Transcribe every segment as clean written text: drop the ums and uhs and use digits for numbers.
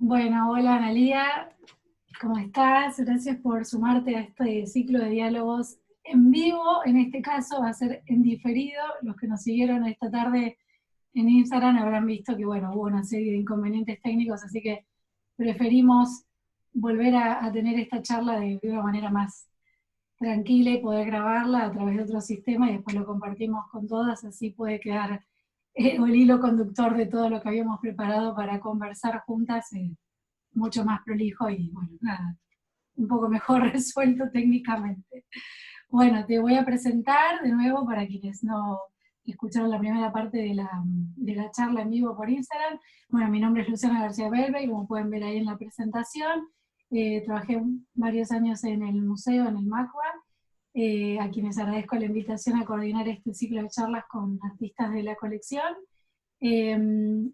Bueno, hola Analía, ¿cómo estás? Gracias por sumarte a este ciclo de diálogos en vivo. En este caso va a ser en diferido. Los que nos siguieron esta tarde en Instagram habrán visto que, bueno, hubo una serie de inconvenientes técnicos, así que preferimos volver a tener esta charla de una manera más tranquila y poder grabarla a través de otro sistema y después lo compartimos con todas, así puede quedar el hilo conductor de todo lo que habíamos preparado para conversar juntas, mucho más prolijo y bueno, nada, un poco mejor resuelto técnicamente. Bueno, te voy a presentar de nuevo para quienes no escucharon la primera parte de la charla en vivo por Instagram. Bueno, mi nombre es Luciana García Belve y como pueden ver ahí en la presentación, trabajé varios años en el museo, en el MACBA, a quienes agradezco la invitación a coordinar este ciclo de charlas con artistas de la colección. Eh,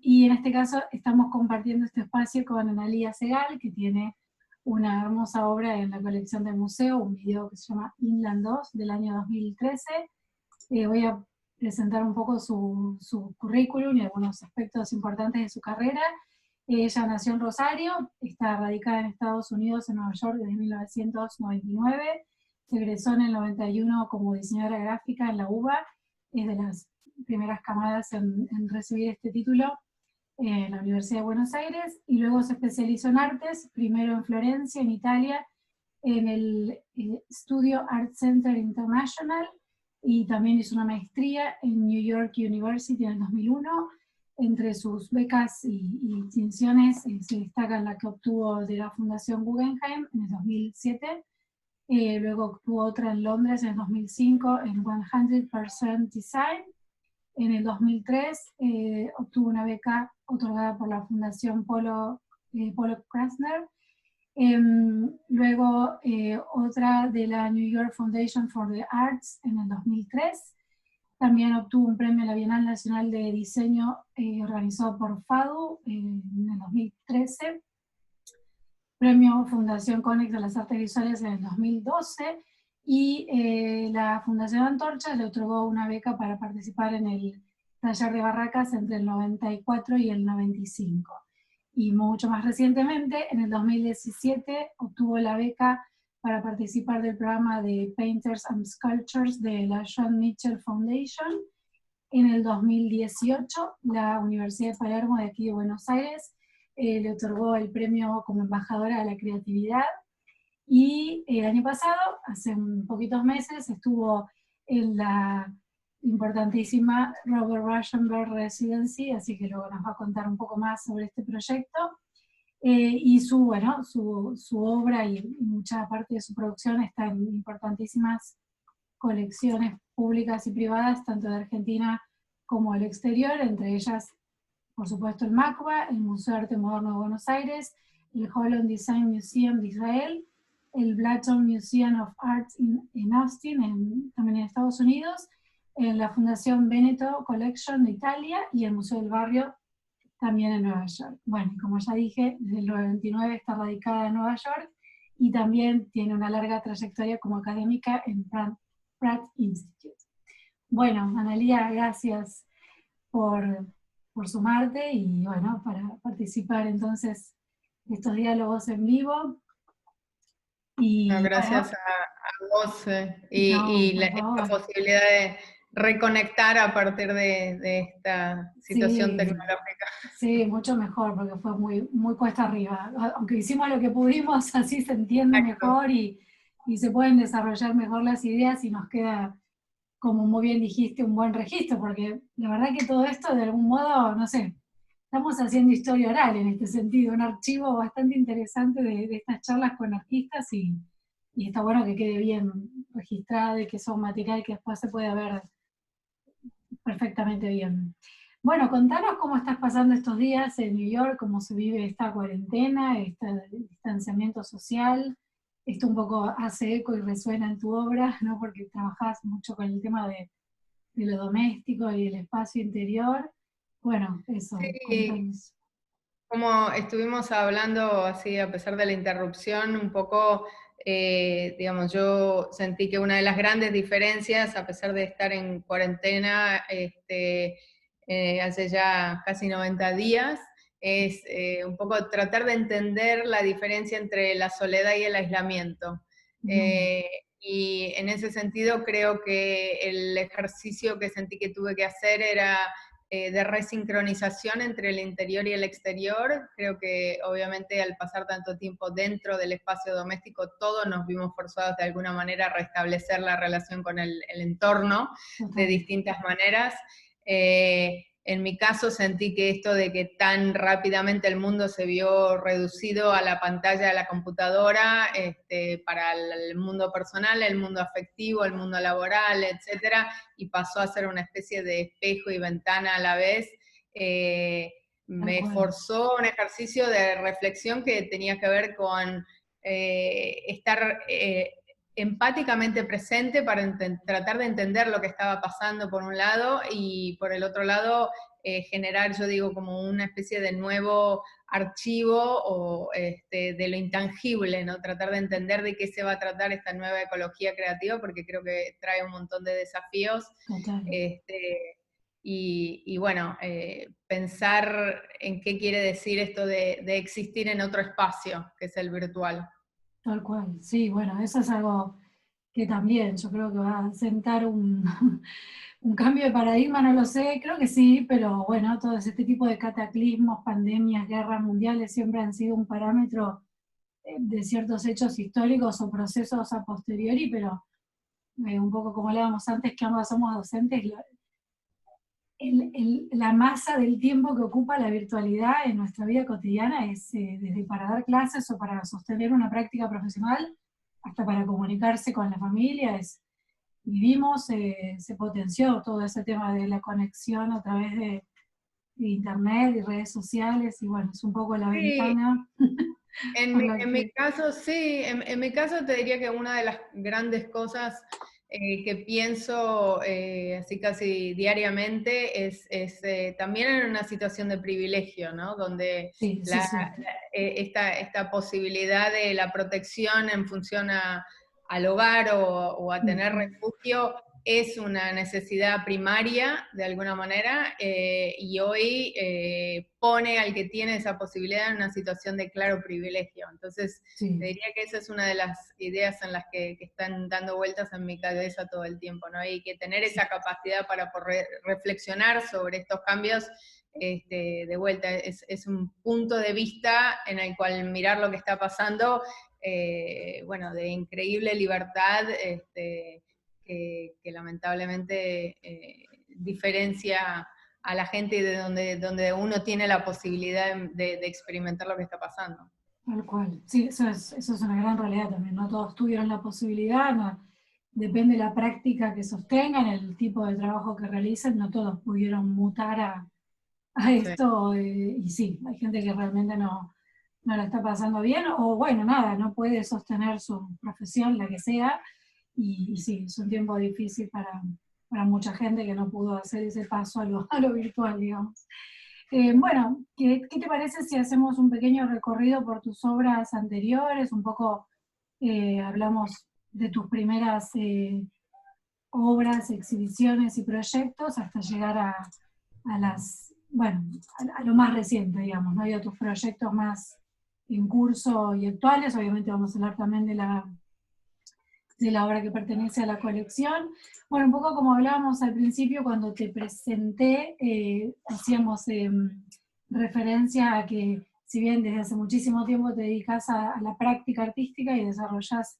y en este caso estamos compartiendo este espacio con Analía Segal, que tiene una hermosa obra en la colección del museo, un video que se llama Inland 2 del año 2013. Voy a presentar un poco su currículum y algunos aspectos importantes de su carrera. Ella nació en Rosario, está radicada en Estados Unidos, en Nueva York, desde 1999. Egresó en el 91 como diseñadora gráfica en la UBA, es de las primeras camadas en recibir este título en la Universidad de Buenos Aires, y luego se especializó en artes, primero en Florencia, en Italia, en el Studio Art Center International, y también hizo una maestría en New York University en el 2001. Entre sus becas y distinciones se destaca la que obtuvo de la Fundación Guggenheim en el 2007, luego obtuvo otra en Londres en el 2005 en 100% Design. En el 2003 obtuvo una beca otorgada por la Fundación Polo Krasner. Luego otra de la New York Foundation for the Arts en el 2003. También obtuvo un premio a la Bienal Nacional de Diseño organizado por FADU en el 2013. Premio Fundación Conex de las Artes Visuales en el 2012, y la Fundación Antorcha le otorgó una beca para participar en el taller de barracas entre el 94 y el 95. Y mucho más recientemente, en el 2017, obtuvo la beca para participar del programa de Painters and Sculptures de la John Mitchell Foundation. En el 2018, la Universidad de Palermo de aquí de Buenos Aires le otorgó el premio como embajadora de la creatividad, y el año pasado, hace un poquitos meses, estuvo en la importantísima Robert Rauschenberg Residency, así que luego nos va a contar un poco más sobre este proyecto. Y su obra y mucha parte de su producción está en importantísimas colecciones públicas y privadas, tanto de Argentina como del exterior, entre ellas, por supuesto, el MACBA, el Museo de Arte Moderno de Buenos Aires, el Holland Design Museum de Israel, el Blatton Museum of Art en Austin, también en Estados Unidos, la Fundación Veneto Collection de Italia y el Museo del Barrio también en Nueva York. Bueno, como ya dije, desde el 99 está radicada en Nueva York y también tiene una larga trayectoria como académica en Pratt Institute. Bueno, Analía, gracias por, por sumarte y bueno, para participar entonces de estos diálogos en vivo. No, Y gracias bueno, a vos no, y por esta favor. posibilidad de reconectar a partir de esta situación Sí, tecnológica. sí, mucho mejor, porque fue muy cuesta arriba. Aunque hicimos lo que pudimos, así se entiende Exacto. mejor y se pueden desarrollar mejor las ideas y nos queda, como muy bien dijiste, un buen registro, porque la verdad que todo esto de algún modo, no sé, estamos haciendo historia oral en este sentido, un archivo bastante interesante de estas charlas con artistas, y está bueno que quede bien registrado y que son material que después se puede ver perfectamente bien. Bueno, contanos cómo estás pasando estos días en New York, cómo se vive esta cuarentena, este distanciamiento social. Esto un poco hace eco y resuena en tu obra, ¿no? Porque trabajás mucho con el tema de lo doméstico y el espacio interior. Bueno, eso, Sí, contanos. como estuvimos hablando así, a pesar de la interrupción, un poco, digamos, yo sentí que una de las grandes diferencias, a pesar de estar en cuarentena hace ya casi 90 días, es un poco tratar de entender la diferencia entre la soledad y el aislamiento. Bien, Y en ese sentido creo que el ejercicio que sentí que tuve que hacer era de resincronización entre el interior y el exterior. Creo que obviamente al pasar tanto tiempo dentro del espacio doméstico, todos nos vimos forzados de alguna manera a restablecer la relación con el entorno de total. distintas maneras. En mi caso sentí que esto de que tan rápidamente el mundo se vio reducido a la pantalla de la computadora, para el mundo personal, el mundo afectivo, el mundo laboral, etcétera, y pasó a ser una especie de espejo y ventana a la vez, Tal me cual. forzó un ejercicio de reflexión que tenía que ver con estar empáticamente presente para tratar de entender lo que estaba pasando por un lado, y por el otro lado generar, yo digo, como una especie de nuevo archivo o de lo intangible, ¿no? Tratar de entender de qué se va a tratar esta nueva ecología creativa, porque creo que trae un montón de desafíos. Total. Y bueno, pensar en qué quiere decir esto de existir en otro espacio, que es el virtual. Tal cual. Sí, bueno, eso es algo que también yo creo que va a sentar un, un cambio de paradigma, no lo sé, creo que sí, pero bueno, todo este tipo de cataclismos, pandemias, guerras mundiales siempre han sido un parámetro de ciertos hechos históricos o procesos a posteriori, pero un poco como hablábamos antes, que ambas somos docentes, la masa del tiempo que ocupa la virtualidad en nuestra vida cotidiana es desde para dar clases o para sostener una práctica profesional hasta para comunicarse con la familia. Vivimos, se potenció todo ese tema de la conexión a través de internet y redes sociales y bueno, es un poco la Sí, ventana por la en mi que... caso, sí, en mi caso te diría que una de las grandes cosas que pienso así casi diariamente es también en una situación de privilegio, ¿no? Donde Sí, eso es cierto. esta posibilidad de la protección en función al hogar o a tener Ujú. refugio es una necesidad primaria, de alguna manera, y hoy pone al que tiene esa posibilidad en una situación de claro privilegio. Entonces, te Sí, diría que esa es una de las ideas en las que están dando vueltas en mi cabeza todo el tiempo, ¿no? Y que tener sí, esa capacidad para poder reflexionar sobre estos cambios, de vuelta, es un punto de vista en el cual mirar lo que está pasando, bueno, de increíble libertad, que lamentablemente diferencia a la gente y de donde uno tiene la posibilidad de experimentar lo que está pasando. tal cual. Sí, eso es una gran realidad también. No todos tuvieron la posibilidad, depende de la práctica que sostengan, el tipo de trabajo que realicen, no todos pudieron mutar a Sí. esto, y sí, hay gente que realmente no la está pasando bien, o bueno, nada, no puede sostener su profesión, la que sea, y sí, es un tiempo difícil para mucha gente que no pudo hacer ese paso a lo virtual, digamos. Bueno, ¿qué te parece si hacemos un pequeño recorrido por tus obras anteriores? Un poco hablamos de tus primeras obras, exhibiciones y proyectos hasta llegar a las, bueno, a lo más reciente, digamos, ¿no? Y a tus proyectos más en curso y actuales. Obviamente vamos a hablar también de la obra que pertenece a la colección. Bueno, un poco como hablábamos al principio cuando te presenté, hacíamos referencia a que si bien desde hace muchísimo tiempo te dedicas a la práctica artística y desarrollas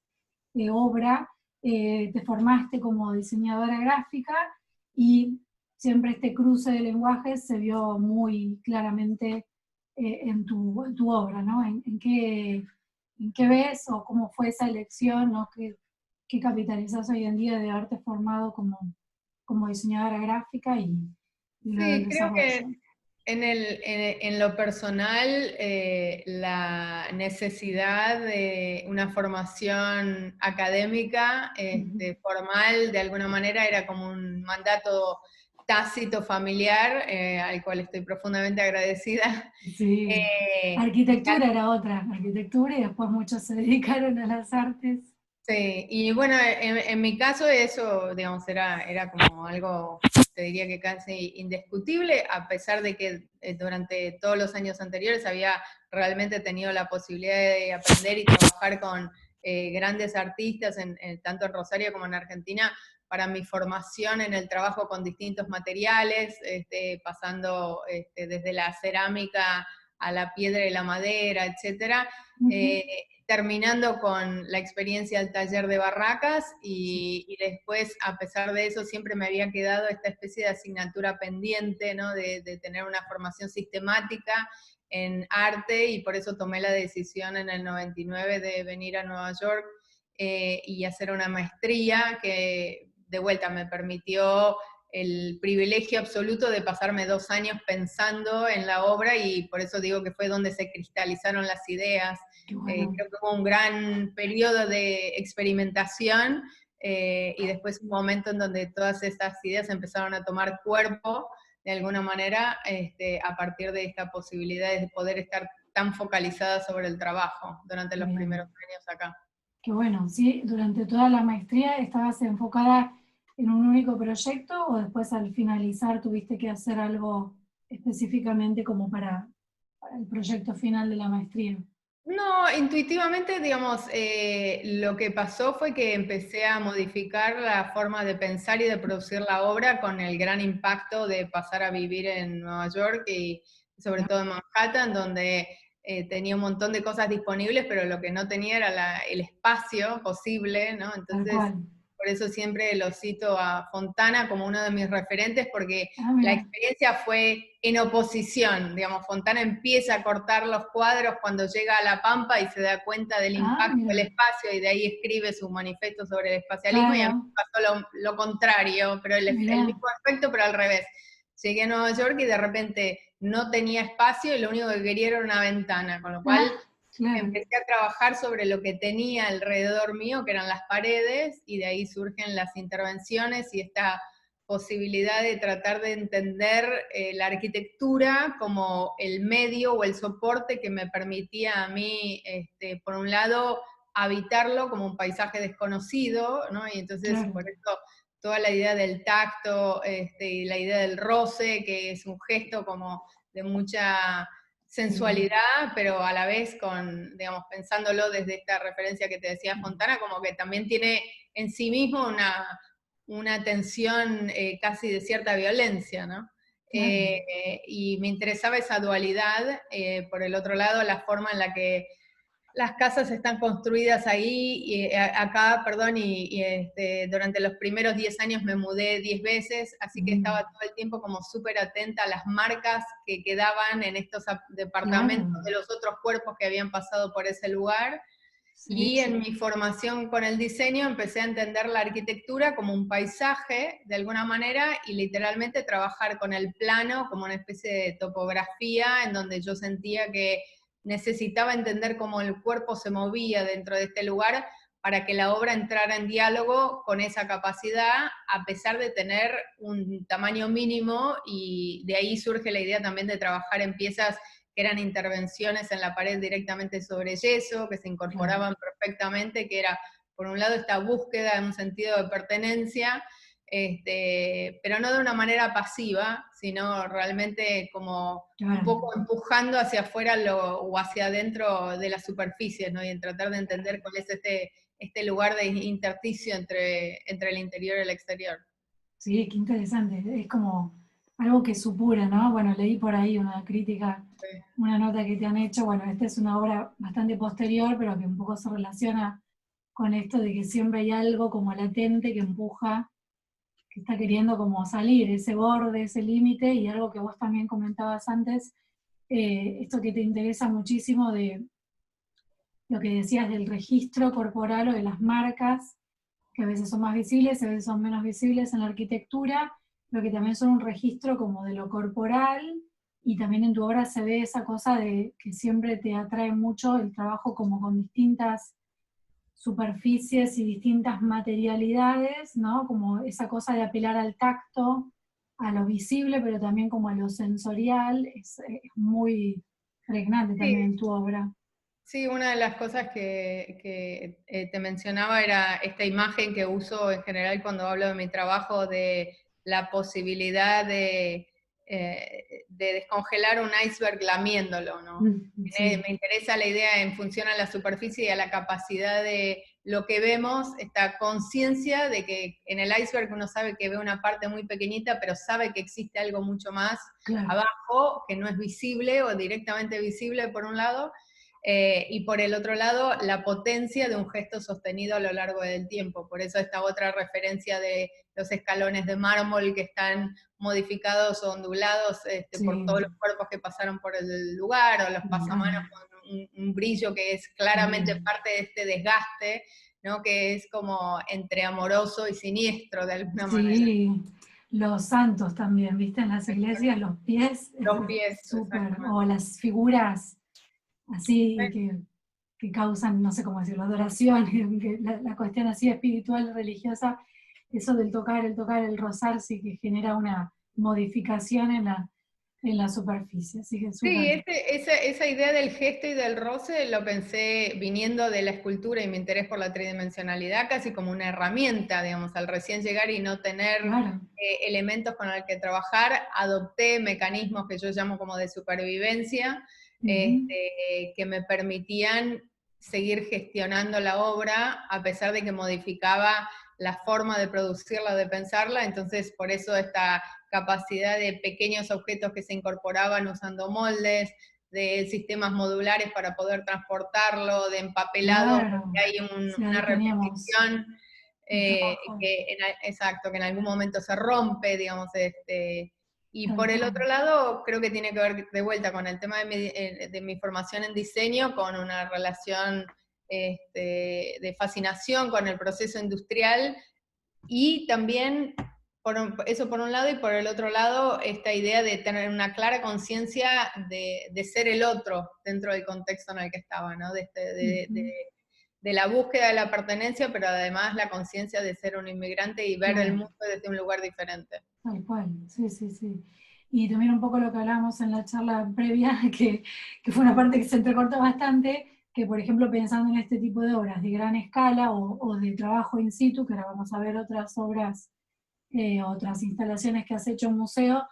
obra, te formaste como diseñadora gráfica y siempre este cruce de lenguajes se vio muy claramente en tu obra, ¿no? En qué ves o cómo fue esa elección, ¿no? ¿Qué capitalizas hoy en día de haberte formado como diseñadora gráfica y luego el Sí, creo que desarrollo? en lo personal, la necesidad de una formación académica, Ujú. formal, de alguna manera era como un mandato tácito familiar, al cual estoy profundamente agradecida. Sí, Eh, arquitectura era otra, arquitectura y después muchos se dedicaron a las artes. Sí, y bueno, en mi caso eso, digamos, era como algo, te diría que casi indiscutible, a pesar de que durante todos los años anteriores había realmente tenido la posibilidad de aprender y trabajar con grandes artistas, tanto en Rosario como en Argentina, para mi formación en el trabajo con distintos materiales, pasando desde la cerámica a la piedra y la madera, etcétera. Ujú. Terminando con la experiencia del taller de barracas Sí, y después, a pesar de eso, siempre me había quedado esta especie de asignatura pendiente, ¿no? De tener una formación sistemática en arte y por eso tomé la decisión en el 99 de venir a Nueva York y hacer una maestría que de vuelta me permitió el privilegio absoluto de pasarme 2 años pensando en la obra y por eso digo que fue donde se cristalizaron las ideas. qué bueno. Creo que hubo un gran periodo de experimentación y después un momento en donde todas estas ideas empezaron a tomar cuerpo de alguna manera a partir de esta posibilidad de poder estar tan focalizada sobre el trabajo durante los primeros Bien. años acá. Qué bueno, ¿sí? ¿Durante toda la maestría estabas enfocada en un único proyecto o después al finalizar tuviste que hacer algo específicamente como para el proyecto final de la maestría? No, intuitivamente, digamos, lo que pasó fue que empecé a modificar la forma de pensar y de producir la obra con el gran impacto de pasar a vivir en Nueva York y sobre todo en Manhattan, donde tenía un montón de cosas disponibles, pero lo que no tenía era el espacio posible, ¿no? Tal Entonces, cual. por eso siempre lo cito a Fontana como uno de mis referentes, porque Ah, la mira. experiencia fue en oposición, digamos, Fontana empieza a cortar los cuadros cuando llega a La Pampa y se da cuenta del Ah, impacto del mira. espacio y de ahí escribe su manifiesto sobre el espacialismo y a mí Claro. me pasó lo contrario, pero el Mira. mismo aspecto pero al revés. Llegué a Nueva York y de repente no tenía espacio y lo único que quería era una ventana, con lo cual Ah, claro. empecé a trabajar sobre lo que tenía alrededor mío, que eran las paredes, y de ahí surgen las intervenciones y esta posibilidad de tratar de entender la arquitectura como el medio o el soporte que me permitía a mí, por un lado, habitarlo como un paisaje desconocido, ¿no? Y entonces Claro. por eso toda la idea del tacto y la idea del roce, que es un gesto como de mucha Sí. sensualidad, pero a la vez con, digamos, pensándolo desde esta referencia que te decía Sí. Fontana, como que también tiene en sí mismo una tensión casi de cierta violencia, ¿no? Claro. Y me interesaba esa dualidad, por el otro lado, la forma en la que las casas están construidas ahí, acá, perdón, durante los primeros 10 años me mudé 10 veces, así que estaba Mm, todo el tiempo como súper atenta a las marcas que quedaban en estos departamentos claro. de los otros cuerpos que habían pasado por ese lugar. Sí. Y en mi formación con el diseño empecé a entender la arquitectura como un paisaje, de alguna manera, y literalmente trabajar con el plano como una especie de topografía en donde yo sentía que necesitaba entender cómo el cuerpo se movía dentro de este lugar para que la obra entrara en diálogo con esa capacidad, a pesar de tener un tamaño mínimo, y de ahí surge la idea también de trabajar en piezas que eran intervenciones en la pared directamente sobre yeso, que se Claro. incorporaban perfectamente, que era, por un lado, esta búsqueda en un sentido de pertenencia, pero no de una manera pasiva, sino realmente como un Claro. poco empujando hacia afuera o hacia adentro de las superficies, ¿no? Y en tratar de entender cuál es este lugar de intersticio entre el interior y el exterior. Sí, qué interesante. Es como algo que supura, ¿no? Bueno, leí por ahí una crítica, Sí. una nota que te han hecho. Bueno, esta es una obra bastante posterior, pero que un poco se relaciona con esto de que siempre hay algo como latente que empuja, que está queriendo como salir, ese borde, ese límite, y algo que vos también comentabas antes, esto que te interesa muchísimo de lo que decías del registro corporal o de las marcas, que a veces son más visibles, a veces son menos visibles en la arquitectura, pero que también son un registro como de lo corporal, y también en tu obra se ve esa cosa de que siempre te atrae mucho el trabajo como con distintas superficies y distintas materialidades, ¿no? Como esa cosa de apelar al tacto, a lo visible, pero también como a lo sensorial, es muy pregnante también Sí, en tu obra. Sí, una de las cosas que te mencionaba era esta imagen que uso en general cuando hablo de mi trabajo, de la posibilidad de descongelar un iceberg lamiéndolo, ¿no? Sí, Me interesa la idea en función a la superficie y a la capacidad de lo que vemos, esta conciencia de que en el iceberg uno sabe que ve una parte muy pequeñita, pero sabe que existe algo mucho más claro. abajo, que no es visible o directamente visible por un lado, y por el otro lado, la potencia de un gesto sostenido a lo largo del tiempo. Por eso esta otra referencia de los escalones de mármol que están modificados o ondulados por Sí, todos los cuerpos que pasaron por el lugar, o los me pasamanos encanta. con un brillo que es claramente Sí, parte de este desgaste, ¿no? Que es como entre amoroso y siniestro de alguna manera. sí, los santos también, ¿viste? En las iglesias, los pies, Los pies, es súper, o exactamente. las figuras así que causan, no sé cómo decirlo, adoración, que la cuestión así espiritual, religiosa, eso del tocar, el rozar, sí que genera una modificación en la superficie, así que es súper. Sí, esa idea del gesto y del roce lo pensé viniendo de la escultura y mi interés por la tridimensionalidad casi como una herramienta, digamos, al recién llegar y no tener Claro. elementos con los que trabajar, adopté mecanismos que yo llamo como de supervivencia, Ujú. que me permitían seguir gestionando la obra a pesar de que modificaba la forma de producirla, de pensarla, entonces por eso esta capacidad de pequeños objetos que se incorporaban usando moldes, de sistemas modulares para poder transportarlo, de empapelado, porque Claro. hay Sí, una ahí teníamos repetición el trabajo, exacto, que en algún momento se rompe, digamos, y tal por el cual. otro lado, creo que tiene que ver de vuelta con el tema de mi formación en diseño, con una relación de fascinación con el proceso industrial y también, eso por un lado, y por el otro lado, esta idea de tener una clara conciencia de ser el otro dentro del contexto en el que estaba, ¿no? Ujú. De la búsqueda de la pertenencia, pero además la conciencia de ser un inmigrante y ver el Claro, mundo desde un lugar diferente. tal cual. Sí, sí, sí. Y también un poco lo que hablábamos en la charla previa, que fue una parte que se entrecortó bastante, que por ejemplo pensando en este tipo de obras de gran escala o de trabajo in situ, que ahora vamos a ver otras obras, otras instalaciones que has hecho en museo,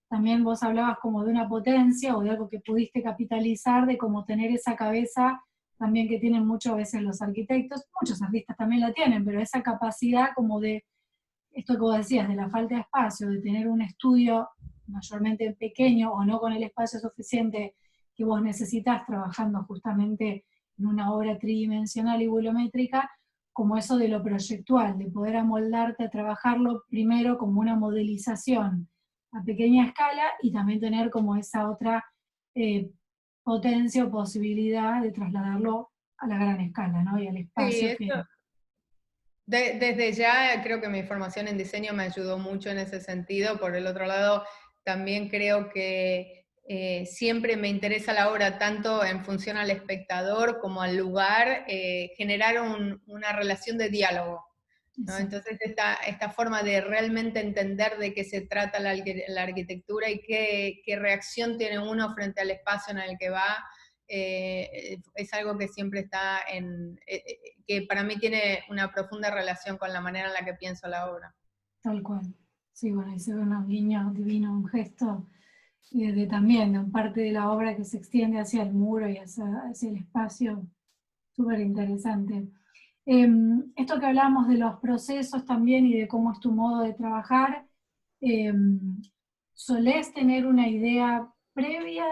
también vos hablabas como de una potencia o de algo que pudiste capitalizar, de cómo tener esa cabeza también que tienen muchas veces los arquitectos, muchos artistas también la tienen, pero esa capacidad como de, esto que vos decías, de la falta de espacio, de tener un estudio mayormente pequeño o no con el espacio suficiente que vos necesitas trabajando justamente en una obra tridimensional y volumétrica, como eso de lo proyectual, de poder amoldarte a trabajarlo primero como una modelización a pequeña escala y también tener como esa otra eh, potencia o posibilidad de trasladarlo a la gran escala, ¿no? Y al Sí, espacio que... desde ya creo que mi formación en diseño me ayudó mucho en ese sentido. Por el otro lado, también creo que siempre me interesa la obra tanto en función al espectador como al lugar, generar una relación de diálogo, ¿no? Exacto, Entonces, esta forma de realmente entender de qué se trata la arquitectura y qué reacción tiene uno frente al espacio en el que va, es algo que siempre está que para mí tiene una profunda relación con la manera en la que pienso la obra. tal cual. Sí, bueno, ahí se ve un guiño divino, un gesto de también, de parte de la obra que se extiende hacia el muro y hacia el espacio, súper interesante. Esto que hablábamos de los procesos también y de cómo es tu modo de trabajar, eh, ¿solés tener una idea previa?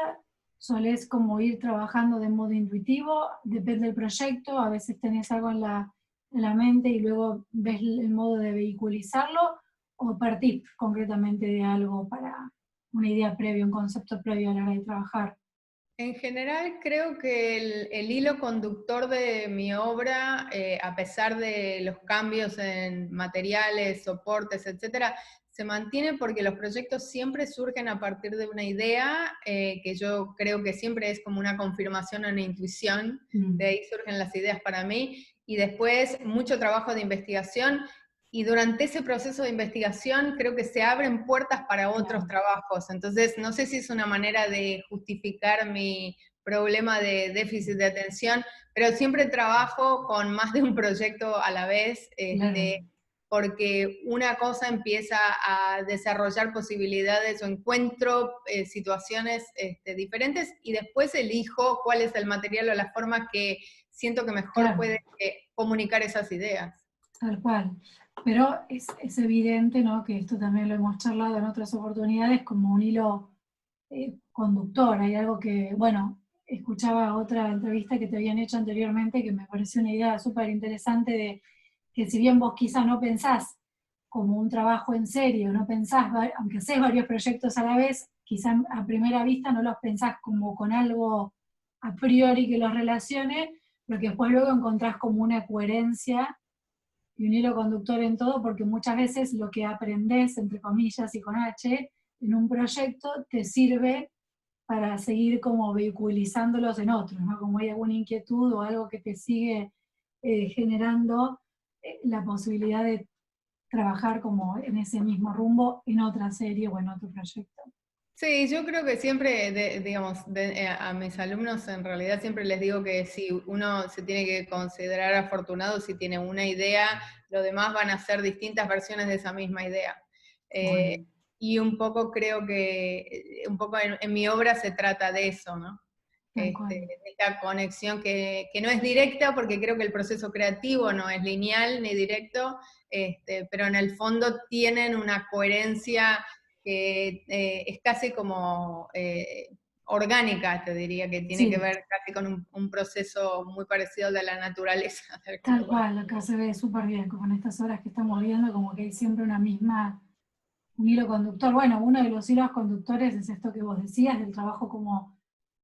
¿Solés como ir trabajando de modo intuitivo? Depende del proyecto, a veces tenés algo en la mente y luego ves el modo de vehiculizarlo, o partís concretamente de algo para una idea previa, un concepto previo a la hora de trabajar. En general, creo que el hilo conductor de mi obra, a pesar de los cambios en materiales, soportes, etcétera, se mantiene porque los proyectos siempre surgen a partir de una idea, que yo creo que siempre es como una confirmación o una intuición, de Mm, ahí surgen las ideas para mí, y después mucho trabajo de investigación, y durante ese proceso de investigación creo que se abren puertas para otros claro. trabajos. Entonces, no sé si es una manera de justificar mi problema de déficit de atención, pero siempre trabajo con más de un proyecto a la vez, Claro. porque una cosa empieza a desarrollar posibilidades o encuentro situaciones diferentes y después elijo cuál es el material o la forma que siento que mejor Claro, puede comunicar esas ideas. tal cual. Pero es evidente, ¿no?, que esto también lo hemos charlado en otras oportunidades como un hilo conductor. Hay algo que, bueno, escuchaba otra entrevista que te habían hecho anteriormente que me pareció una idea súper interesante de que si bien vos quizá no pensás como un trabajo en serio, no pensás, aunque haces varios proyectos a la vez, quizá a primera vista no los pensás como con algo a priori que los relacione, pero que después luego encontrás como una coherencia y un hilo conductor en todo, porque muchas veces lo que aprendés, entre comillas y con H, en un proyecto te sirve para seguir como vehiculizándolos en otros, ¿no? Como hay alguna inquietud o algo que te sigue generando la posibilidad de trabajar como en ese mismo rumbo en otra serie o en otro proyecto. Sí, yo creo que siempre, digamos, a mis alumnos en realidad siempre les digo que si uno se tiene que considerar afortunado si tiene una idea, lo demás van a ser distintas versiones de esa misma idea. Obvio. Y un poco creo que, un poco en mi obra se trata de eso, ¿no? Tal cual. De esta conexión que no es directa, porque creo que el proceso creativo no es lineal ni directo, pero en el fondo tienen una coherencia que es casi como orgánica, te diría, que tiene que Sí, ver casi con un proceso muy parecido al de la naturaleza, de algún tal lugar. cual, acá se ve súper bien, como en estas horas que estamos viendo, como que hay siempre una misma, un hilo conductor. Bueno, uno de los hilos conductores es esto que vos decías, del trabajo como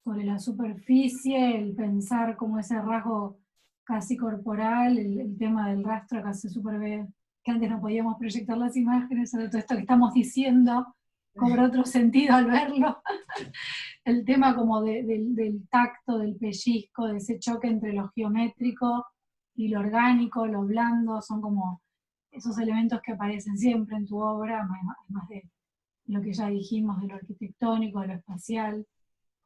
sobre la superficie, el pensar como ese rasgo casi corporal, el tema del rastro, acá se súper ve que antes no podíamos proyectar las imágenes, sobre todo esto que estamos diciendo cobra otro sentido al verlo. El tema como del tacto, del pellizco, de ese choque entre lo geométrico y lo orgánico, lo blando, son como esos elementos que aparecen siempre en tu obra, además de lo que ya dijimos, de lo arquitectónico, de lo espacial.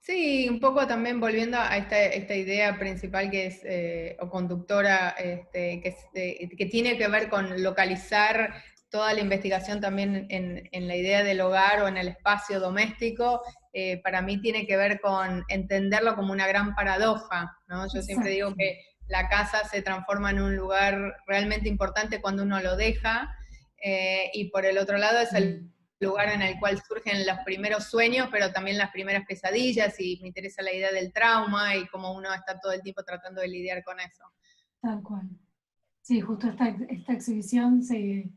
Sí, un poco también volviendo a esta idea principal que es, o conductora, que tiene que ver con localizar toda la investigación también en la idea del hogar o en el espacio doméstico, para mí tiene que ver con entenderlo como una gran paradoja, ¿no? Yo siempre digo Exacto. que la casa se transforma en un lugar realmente importante cuando uno lo deja, y por el otro lado es el Sí, lugar en el cual surgen los primeros sueños, pero también las primeras pesadillas, y me interesa la idea del trauma y cómo uno está todo el tiempo tratando de lidiar con eso. tal cual. Sí, justo esta exhibición se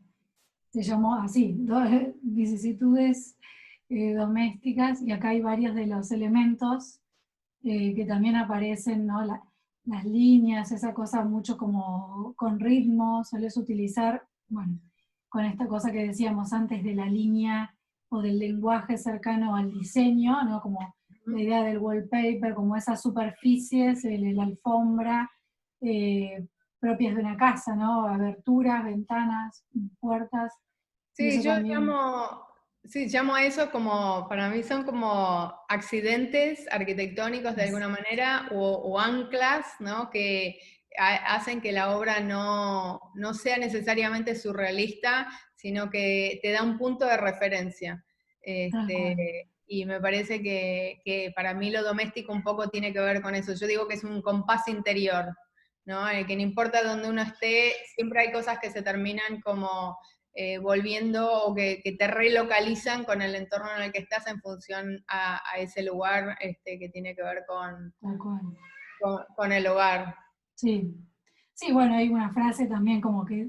llamó así, vicisitudes domésticas, y acá hay varios de los elementos que también aparecen, ¿no? Las líneas, esa cosa mucho como con ritmo, sueles utilizar, bueno, con esta cosa que decíamos antes de la línea o del lenguaje cercano al diseño, ¿no? Como la idea del wallpaper, como esas superficies, la alfombra, eh, propias de una casa, ¿no? Aberturas, ventanas, puertas, y Sí, eso también. llamo a eso como, para mí son como accidentes arquitectónicos de alguna manera, o anclas, ¿no? Que hacen que la obra no sea necesariamente surrealista, sino que te da un punto de referencia. Tal cual. Y me parece que para mí lo doméstico un poco tiene que ver con eso. Yo digo que es un compás interior, ¿no? Que no importa dónde uno esté, siempre hay cosas que se terminan como volviendo, o que te relocalizan con el entorno en el que estás en función a ese lugar, que tiene que ver Tal cual. con el hogar. Sí. Sí, bueno, hay una frase también como que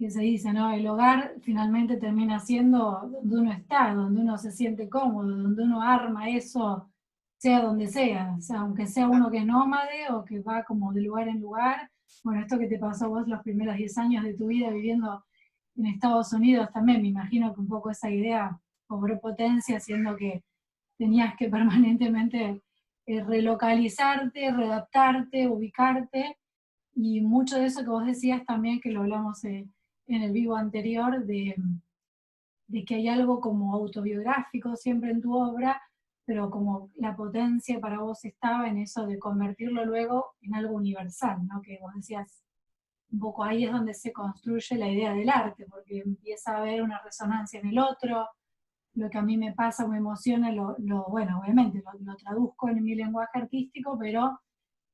se dice, ¿no? El hogar finalmente termina siendo donde uno está, donde uno se siente cómodo, donde uno arma eso, sea donde sea. O sea, aunque sea uno que es nómade o que va como de lugar en lugar. Bueno, esto que te pasó a vos los primeros 10 años de tu vida viviendo en Estados Unidos también, me imagino que un poco esa idea cobró potencia, siendo que tenías que permanentemente relocalizarte, readaptarte, ubicarte, y mucho de eso que vos decías también, que lo hablamos en el vivo anterior, de que hay algo como autobiográfico siempre en tu obra, pero como la potencia para vos estaba en eso de convertirlo luego en algo universal, ¿no? Que vos decías, un poco ahí es donde se construye la idea del arte, porque empieza a haber una resonancia en el otro, lo que a mí me pasa o me emociona, bueno, obviamente lo traduzco en mi lenguaje artístico, pero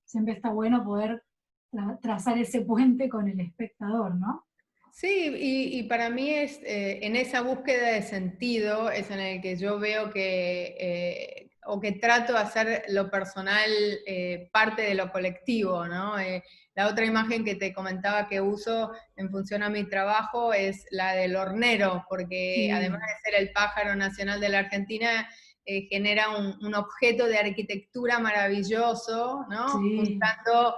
siempre está bueno poder trazar ese puente con el espectador, ¿no? Sí, y para mí es en esa búsqueda de sentido es en el que yo veo o que trato de hacer lo personal parte de lo colectivo, ¿no? La otra imagen que te comentaba que uso en función a mi trabajo es la del hornero, porque además Sí, de ser el pájaro nacional de la Argentina, genera un objeto de arquitectura maravilloso, ¿no? sí, Juntando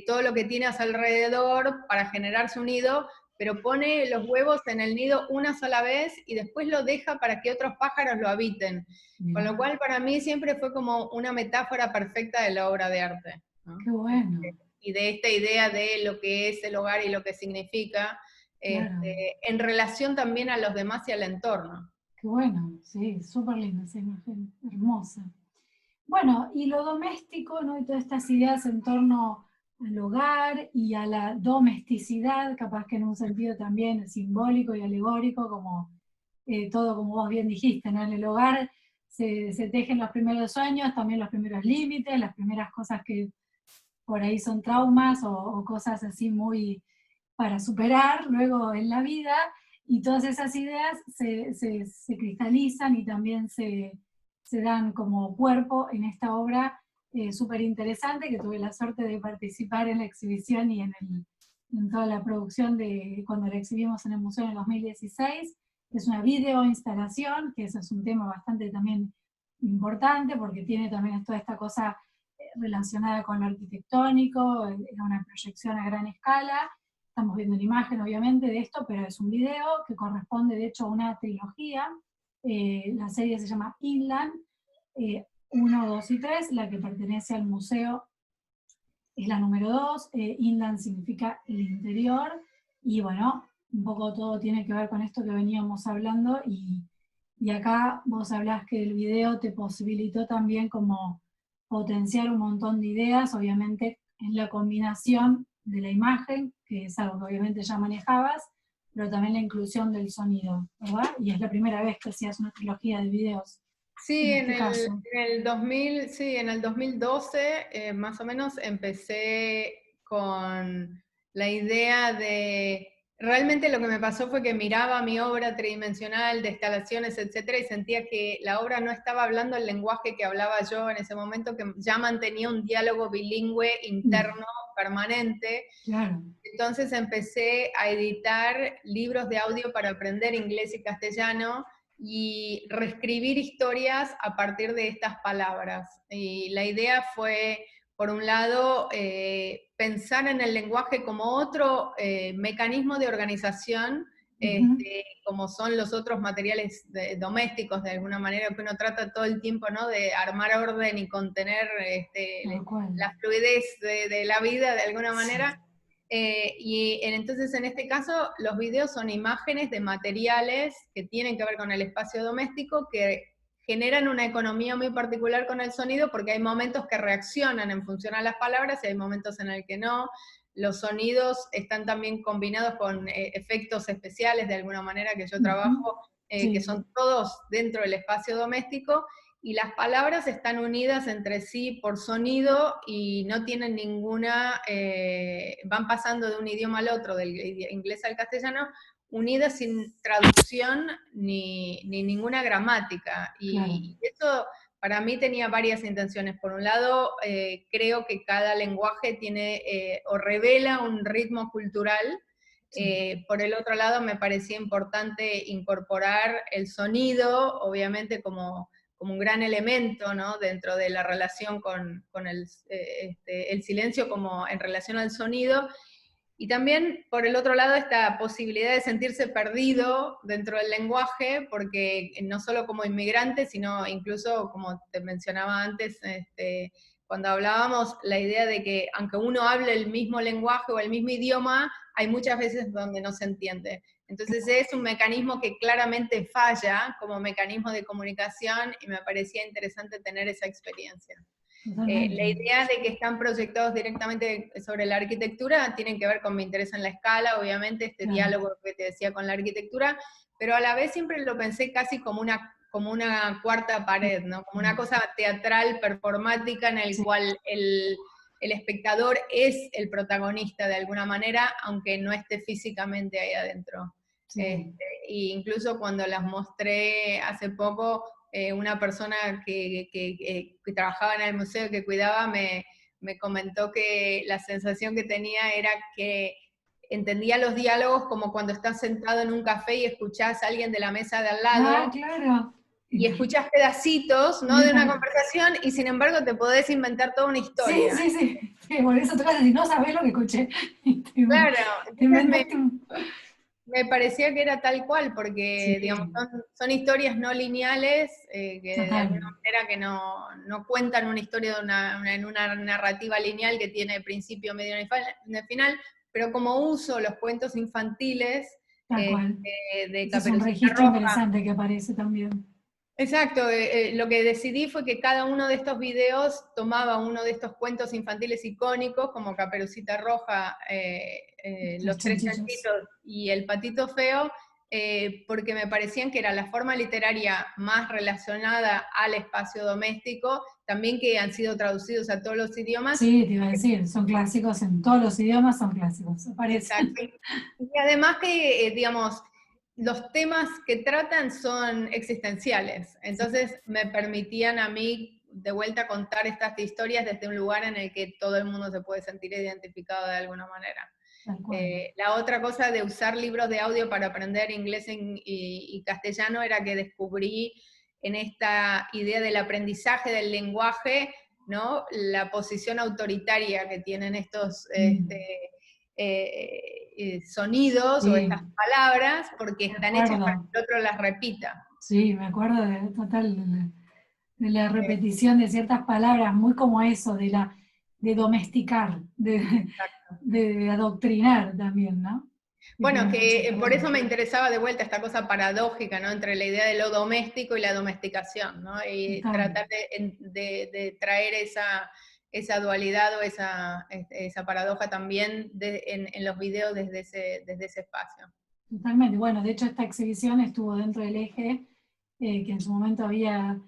todo lo que tiene a su alrededor para generar su nido, pero pone los huevos en el nido una sola vez y después lo deja para que otros pájaros lo habiten. Con lo mirá, cual para mí siempre fue como una metáfora perfecta de la obra de arte, ¿no? qué bueno, Y de esta idea de lo que es el hogar y lo que significa, claro. en relación también a los demás y al entorno. Qué bueno, sí, súper linda esa imagen, hermosa. Bueno, y lo doméstico, ¿no? Y todas estas ideas en torno al hogar y a la domesticidad, capaz que en un sentido también simbólico y alegórico, como todo, como vos bien dijiste, ¿no? En el hogar se tejen los primeros sueños, también los primeros límites, las primeras cosas que por ahí son traumas o cosas así muy para superar luego en la vida, y todas esas ideas se cristalizan y también se dan como cuerpo en esta obra súper interesante, que tuve la suerte de participar en la exhibición y en toda la producción de cuando la exhibimos en el museo en el 2016. Es una video instalación, que eso es un tema bastante también importante, porque tiene también toda esta cosa relacionada con lo arquitectónico, era una proyección a gran escala. Estamos viendo una imagen, obviamente, de esto, pero es un video que corresponde, de hecho, a una trilogía. La serie se llama Inland 1, 2 y 3, la que pertenece al museo es la número 2. Inland significa el interior, y bueno, un poco todo tiene que ver con esto que veníamos hablando, y acá vos hablás que el video te posibilitó también como potenciar un montón de ideas, obviamente en la combinación de la imagen, que es algo que obviamente ya manejabas, pero también la inclusión del sonido, ¿verdad? Y es la primera vez que hacías una trilogía de videos, Sí, en este caso. en el 2012 más o menos empecé con la idea de, realmente lo que me pasó fue que miraba mi obra tridimensional de instalaciones, etcétera, y sentía que la obra no estaba hablando el lenguaje que hablaba yo en ese momento, que ya mantenía un diálogo bilingüe Mm, interno permanente. claro. Entonces empecé a editar libros de audio para aprender inglés y castellano y reescribir historias a partir de estas palabras. Y la idea fue, por un lado, pensar en el lenguaje como otro mecanismo de organización, Ujú, como son los otros materiales domésticos, de alguna manera, que uno trata todo el tiempo, ¿no?, de armar orden y contener tal cual. la fluidez de la vida de alguna Sí. manera. Entonces, en este caso, los videos son imágenes de materiales que tienen que ver con el espacio doméstico, que generan una economía muy particular con el sonido, porque hay momentos que reaccionan en función a las palabras y hay momentos en el que no. Los sonidos están también combinados con efectos especiales, de alguna manera, que yo Ujú, trabajo, que sí, son todos dentro del espacio doméstico, y las palabras están unidas entre sí por sonido y no tienen ninguna, van pasando de un idioma al otro, del inglés al castellano, unidas sin traducción ni ninguna gramática. claro. Y eso para mí tenía varias intenciones. Por un lado, creo que cada lenguaje tiene o revela un ritmo cultural. Sí. Por el otro lado, me parecía importante incorporar el sonido, obviamente como un gran elemento, ¿no?, dentro de la relación con el silencio como en relación al sonido. Y también, por el otro lado, esta posibilidad de sentirse perdido dentro del lenguaje, porque no solo como inmigrante, sino incluso, como te mencionaba antes, cuando hablábamos, la idea de que aunque uno hable el mismo lenguaje o el mismo idioma, hay muchas veces donde no se entiende. Entonces es un mecanismo que claramente falla como mecanismo de comunicación y me parecía interesante tener esa experiencia. La idea de que están proyectados directamente sobre la arquitectura tiene que ver con mi interés en la escala, obviamente, este diálogo que te decía con la arquitectura, pero a la vez siempre lo pensé casi como una cuarta pared, ¿no? Como una cosa teatral, performática, en el cual el espectador es el protagonista de alguna manera, aunque no esté físicamente ahí adentro. E incluso cuando las mostré hace poco, una persona que trabajaba en el museo, que cuidaba, me comentó que la sensación que tenía era que entendía los diálogos como cuando estás sentado en un café y escuchás a alguien de la mesa de al lado, claro. y escuchás pedacitos, ¿no?, de una conversación, y sin embargo te podés inventar toda una historia. Sí, por eso tú si no sabés lo que escuché. Claro, Te inventaste me parecía que era tal cual, porque digamos, son historias no lineales, que de alguna manera que no cuentan una historia en una narrativa lineal que tiene principio, medio y final, pero como uso los cuentos infantiles tal cual. de Ese es un Caperucita registro Roja. interesante que aparece también. Exacto, lo que decidí fue que cada uno de estos videos tomaba uno de estos cuentos infantiles icónicos, como Caperucita Roja, Los Tres Chanchitos y El Patito Feo, porque me parecían que era la forma literaria más relacionada al espacio doméstico, también que han sido traducidos a todos los idiomas. Sí, te iba a decir, son clásicos en todos los idiomas, son clásicos, aparecen. Exacto. Y además que, digamos, los temas que tratan son existenciales, entonces me permitían a mí de vuelta contar estas historias desde un lugar en el que todo el mundo se puede sentir identificado de alguna manera. La otra cosa de usar libros de audio para aprender inglés y castellano era que descubrí en esta idea del aprendizaje del lenguaje, ¿no?, la posición autoritaria que tienen estos sonidos o estas palabras, porque están hechas para que el otro las repita. Sí, me acuerdo de la repetición de ciertas palabras, muy como eso, de domesticar, de adoctrinar también, ¿no? Bueno, que por eso me interesaba de vuelta esta cosa paradójica, ¿no?, entre la idea de lo doméstico y la domesticación, ¿no? Y tratar de traer esa dualidad o esa paradoja también en los videos desde ese espacio. Totalmente. Bueno, de hecho esta exhibición estuvo dentro del eje que en su momento había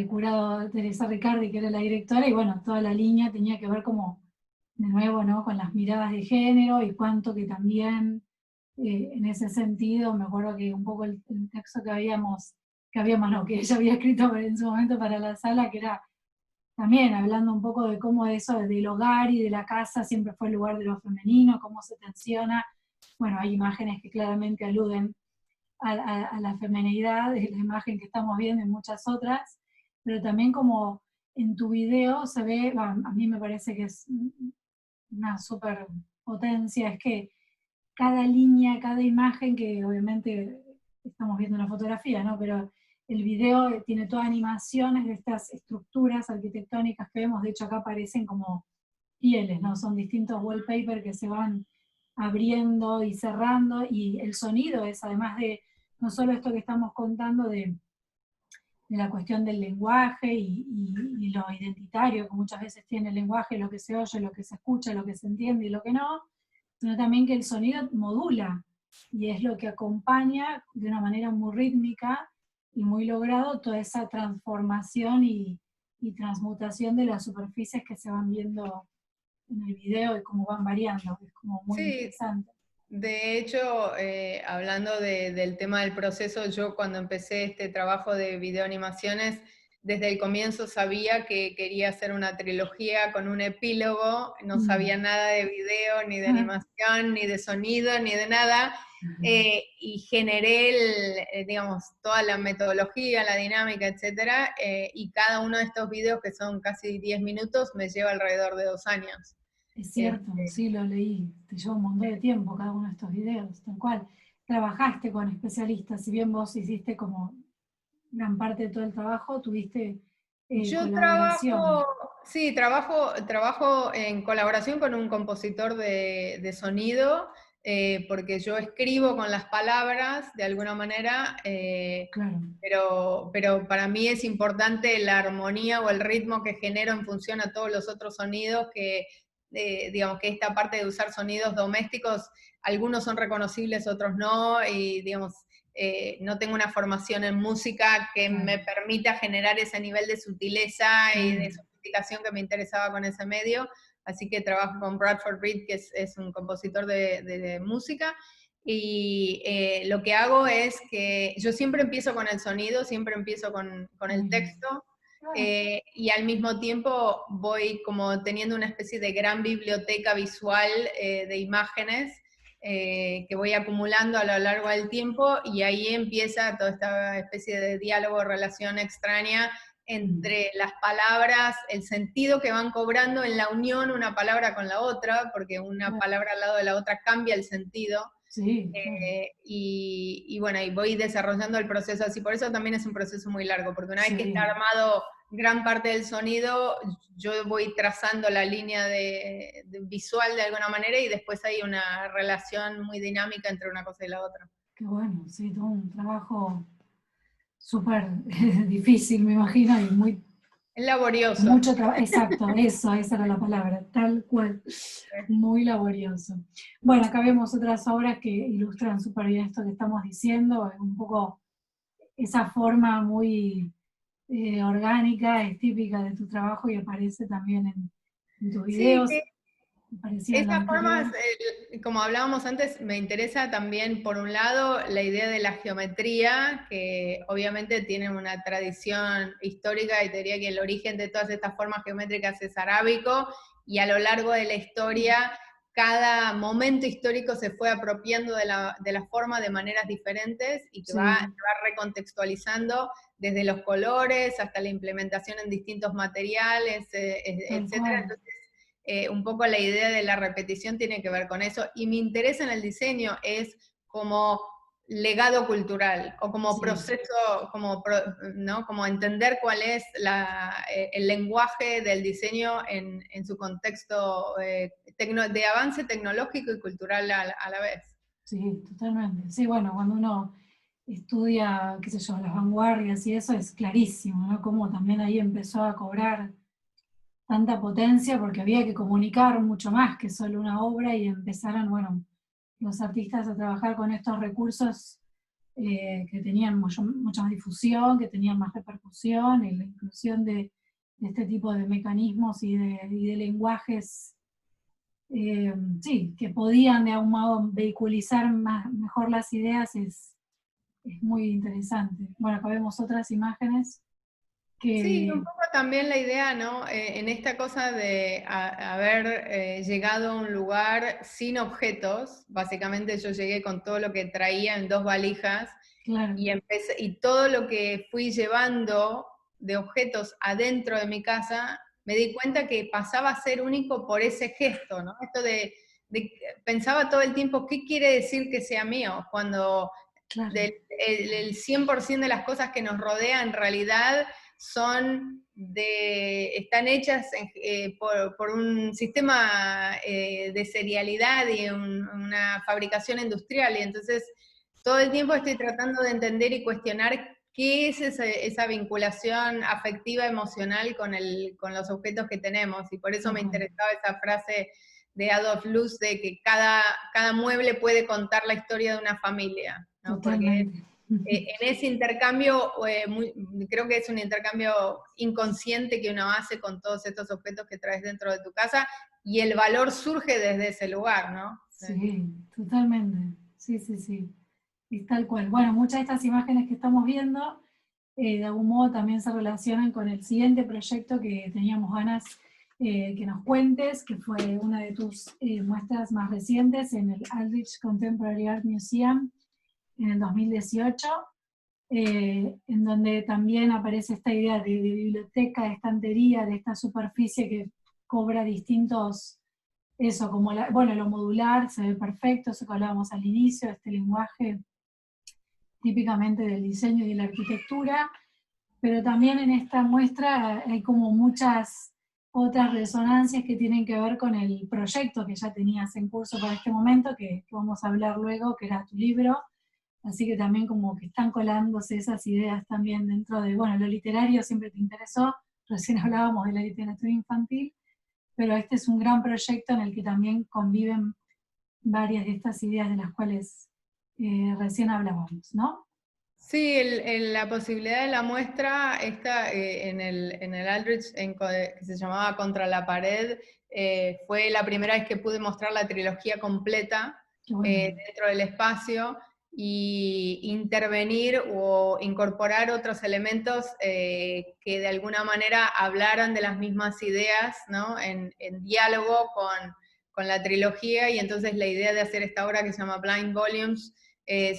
curado Teresa Riccardi, que era la directora, y bueno, toda la línea tenía que ver como, de nuevo, ¿no?, con las miradas de género y cuánto que también, en ese sentido, me acuerdo que un poco el texto que no, que ella había escrito en su momento para la sala, que era también hablando un poco de cómo eso del hogar y de la casa siempre fue el lugar de lo femenino, cómo se tensiona. Bueno, hay imágenes que claramente aluden a la feminidad, es la imagen que estamos viendo y muchas otras, pero también como en tu video se ve, bueno, a mí me parece que es una super potencia, es que cada línea, cada imagen, que obviamente estamos viendo una fotografía, ¿no?, pero el video tiene todas animaciones de estas estructuras arquitectónicas que vemos, de hecho acá parecen como pieles, ¿no? Son distintos wallpaper que se van abriendo y cerrando, y el sonido es, además de no solo esto que estamos contando de la cuestión del lenguaje y lo identitario que muchas veces tiene el lenguaje, lo que se oye, lo que se escucha, lo que se entiende y lo que no, sino también que el sonido modula, y es lo que acompaña de una manera muy rítmica y muy logrado toda esa transformación y transmutación de las superficies que se van viendo en el video y cómo van variando, es como muy interesante. De hecho, hablando del tema del proceso, yo cuando empecé este trabajo de videoanimaciones, desde el comienzo sabía que quería hacer una trilogía con un epílogo, no sabía nada de video, ni de animación, ni de sonido, ni de nada, y generé, digamos, toda la metodología, la dinámica, etcétera, y cada uno de estos videos, que son casi 10 minutos, me lleva alrededor de 2 años. Es cierto, sí, lo leí, te lleva un montón de tiempo cada uno de estos videos, tal cual. Trabajaste con especialistas, si bien vos hiciste como gran parte de todo el trabajo, tuviste Yo colaboración. trabajo en colaboración con un compositor de sonido, porque yo escribo con las palabras de alguna manera, claro. pero para mí es importante la armonía o el ritmo que genero en función a todos los otros sonidos que, digamos, que esta parte de usar sonidos domésticos, algunos son reconocibles, otros no, y digamos, no tengo una formación en música que me permita generar ese nivel de sutileza y de sofisticación que me interesaba con ese medio, así que trabajo con Bradford Reed, que es un compositor de música, y lo que hago es que yo siempre empiezo con el sonido, siempre empiezo con el texto, y al mismo tiempo voy como teniendo una especie de gran biblioteca visual de imágenes que voy acumulando a lo largo del tiempo, y ahí empieza toda esta especie de diálogo, relación extraña entre las palabras, el sentido que van cobrando en la unión una palabra con la otra, porque una palabra al lado de la otra cambia el sentido. Sí, claro. Y bueno, y voy desarrollando el proceso así, por eso también es un proceso muy largo, porque una vez que está armado gran parte del sonido, yo voy trazando la línea de visual de alguna manera, y después hay una relación muy dinámica entre una cosa y la otra. Qué bueno, sí, todo un trabajo súper difícil, me imagino, y muy... Es laborioso. Mucho trabajo, exacto, esa era la palabra, tal cual, muy laborioso. Bueno, acá vemos otras obras que ilustran súper bien esto que estamos diciendo, un poco esa forma muy orgánica, es típica de tu trabajo y aparece también en tus Sí, videos, aparecía en la esas formas, anterior. como hablábamos antes, me interesa también, por un lado, la idea de la geometría, que obviamente tiene una tradición histórica, y te diría que el origen de todas estas formas geométricas es arábico, y a lo largo de la historia, cada momento histórico se fue apropiando de la forma de maneras diferentes, y que va recontextualizando desde los colores hasta la implementación en distintos materiales, etcétera. Entonces, un poco la idea de la repetición tiene que ver con eso, y mi interés en el diseño es como legado cultural, o como proceso, ¿no? Como entender cuál es el lenguaje del diseño en su contexto de avance tecnológico y cultural a la vez. Sí, totalmente. Sí, bueno, cuando uno estudia, qué sé yo, las vanguardias y eso es clarísimo, ¿no? Cómo también ahí empezó a cobrar tanta potencia porque había que comunicar mucho más que solo una obra y empezaron, bueno, los artistas a trabajar con estos recursos que tenían mucha más difusión, que tenían más repercusión, y la inclusión de este tipo de mecanismos y de lenguajes, sí, que podían de algún modo vehiculizar mejor las ideas es muy interesante. Bueno, acá vemos otras imágenes Sí, un que... poco también la idea, ¿no? En esta cosa de haber llegado a un lugar sin objetos, básicamente yo llegué con todo lo que traía en 2 valijas, Claro. y todo lo que fui llevando de objetos adentro de mi casa, me di cuenta que pasaba a ser único por ese gesto, ¿no? Esto pensaba todo el tiempo, ¿qué quiere decir que sea mío? Cuando Claro. el 100% de las cosas que nos rodea en realidad están hechas por un sistema de serialidad y una fabricación industrial, y entonces todo el tiempo estoy tratando de entender y cuestionar qué es esa vinculación afectiva, emocional con los objetos que tenemos, y por eso me interesaba esa frase de Adolf Loos de que cada mueble puede contar la historia de una familia, ¿no? Porque Totalmente. en ese intercambio, creo que es un intercambio inconsciente que uno hace con todos estos objetos que traes dentro de tu casa, y el valor surge desde ese lugar, ¿no? Sí, totalmente. Sí, sí, sí. Es tal cual. Bueno, muchas de estas imágenes que estamos viendo, de algún modo también se relacionan con el siguiente proyecto que teníamos ganas que nos cuentes, que fue una de tus muestras más recientes en el Aldrich Contemporary Art Museum en el 2018, en donde también aparece esta idea de biblioteca, de estantería, de esta superficie que cobra distintos, eso, como bueno, lo modular se ve perfecto, eso que hablábamos al inicio, este lenguaje típicamente del diseño y de la arquitectura, pero también en esta muestra hay como muchas otras resonancias que tienen que ver con el proyecto que ya tenías en curso para este momento, que vamos a hablar luego, que era tu libro. Así que también como que están colándose esas ideas también dentro de, bueno, lo literario siempre te interesó, recién hablábamos de la literatura infantil, pero este es un gran proyecto en el que también conviven varias de estas ideas de las cuales recién hablábamos, ¿no? Sí, la posibilidad de la muestra está en el Aldrich, que se llamaba Contra la Pared, fue la primera vez que pude mostrar la trilogía completa dentro del espacio y intervenir o incorporar otros elementos que de alguna manera hablaran de las mismas ideas, ¿no? En diálogo con la trilogía, y entonces la idea de hacer esta obra que se llama Blind Volumes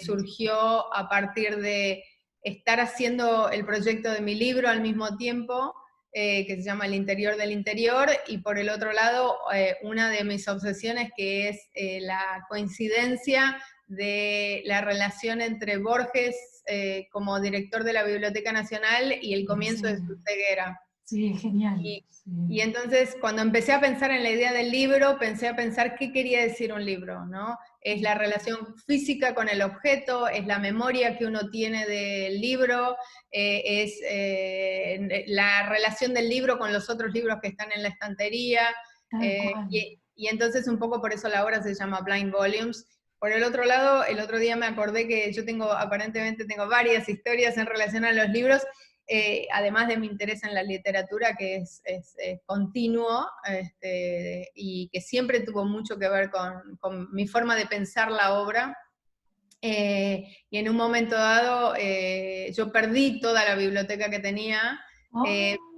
surgió a partir de estar haciendo el proyecto de mi libro al mismo tiempo, que se llama El interior del interior, y por el otro lado, una de mis obsesiones, que es la coincidencia de la relación entre Borges como director de la Biblioteca Nacional y el comienzo de su ceguera. Sí, genial. Y entonces, cuando empecé a pensar en la idea del libro, pensé a pensar qué quería decir un libro, ¿no? Es la relación física con el objeto, es la memoria que uno tiene del libro, es la relación del libro con los otros libros que están en la estantería, y entonces un poco por eso la obra se llama Blind Volumes. Por el otro lado, el otro día me acordé que yo aparentemente tengo varias historias en relación a los libros, además de mi interés en la literatura, que es continuo, y que siempre tuvo mucho que ver con mi forma de pensar la obra. Y en un momento dado yo perdí toda la biblioteca que tenía,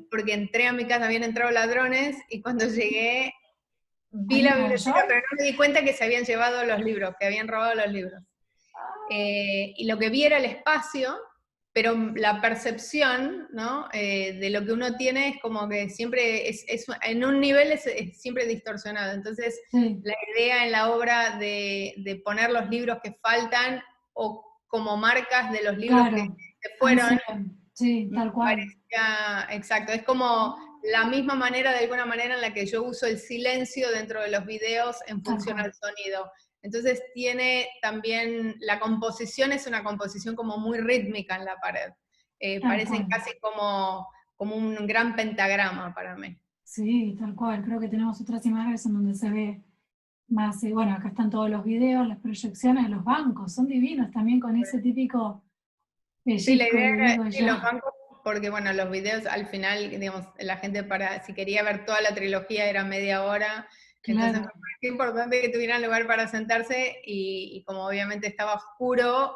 porque entré a mi casa, habían entrado ladrones, y cuando llegué vi la biblioteca, pero no me di cuenta que se habían llevado los libros, que habían robado los libros. Y lo que vi era el espacio, pero la percepción, ¿no? De lo que uno tiene es como que siempre en un nivel es siempre distorsionado. Entonces, la idea en la obra de poner los libros que faltan o como marcas de los libros que se fueron, sí, tal cual. Exacto, es como la misma manera, de alguna manera, en la que yo uso el silencio dentro de los videos en función al sonido. Entonces tiene también, la composición es una composición como muy rítmica en la pared. Parecen casi como un gran pentagrama para mí. Sí, tal cual. Creo que tenemos otras imágenes en donde se ve más, bueno, acá están todos los videos, las proyecciones, los bancos, son divinos también con ese típico pellizco. Sí, la idea era que los bancos, porque bueno, los videos al final, digamos, la gente si quería ver toda la trilogía era media hora, entonces me pareció importante que tuvieran lugar para sentarse, y como obviamente estaba oscuro,